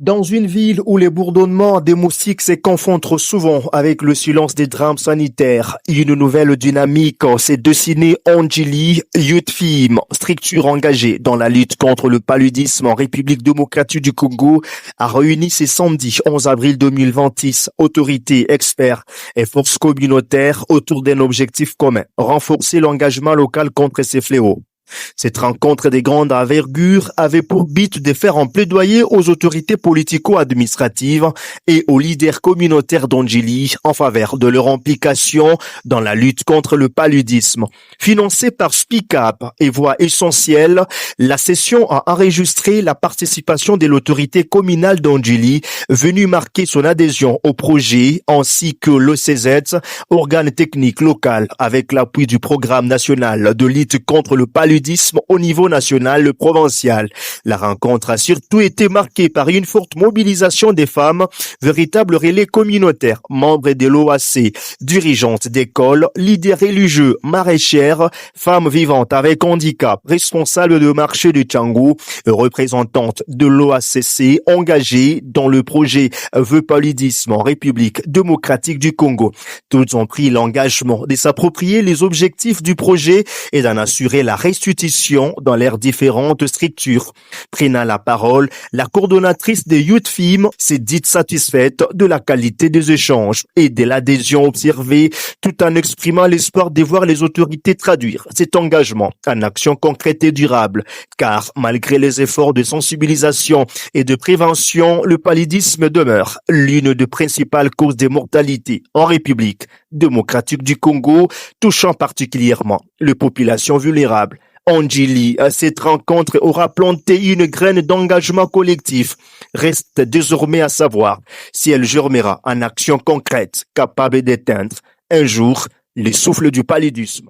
Dans une ville où les bourdonnements des moustiques se confondent trop souvent avec le silence des drames sanitaires, une nouvelle dynamique s'est dessinée en Djili, Youth Film, structure engagée dans la lutte contre le paludisme en République démocratique du Congo, a réuni ce samedi 11 avril 2026 autorités, experts et forces communautaires autour d'un objectif commun, renforcer l'engagement local contre ces fléaux. Cette rencontre de grande envergure avait pour but de faire un plaidoyer aux autorités politico-administratives et aux leaders communautaires d'Ondjili en faveur de leur implication dans la lutte contre le paludisme. Financée par Speak Up et Voix essentielle, la session a enregistré la participation de l'autorité communale d'Ondjili, venue marquer son adhésion au projet, ainsi que l'OCZ, organe technique local, avec l'appui du programme national de lutte contre le paludisme au niveau national et provincial. La rencontre a surtout été marquée par une forte mobilisation des femmes, véritables relais communautaires, membres de l'OAC, dirigeantes d'écoles, leaders religieux, maraîchères, femmes vivantes avec handicap, responsables de marché de Tchangou, représentantes de l'OACC engagées dans le projet Vœux paludisme en République démocratique du Congo. Toutes ont pris l'engagement de s'approprier les objectifs du projet et d'en assurer la restitution dans leurs différentes structures. Prenant la parole, la coordonnatrice de Youth Film s'est dite satisfaite de la qualité des échanges et de l'adhésion observée, tout en exprimant l'espoir de voir les autorités traduire cet engagement en action concrète et durable. Car malgré les efforts de sensibilisation et de prévention, le paludisme demeure l'une des principales causes de mortalité en République démocratique du Congo, touchant particulièrement les populations vulnérables. Ondjili, cette rencontre aura planté une graine d'engagement collectif. Reste désormais à savoir si elle germera en action concrète capable d'éteindre un jour les souffles du paludisme.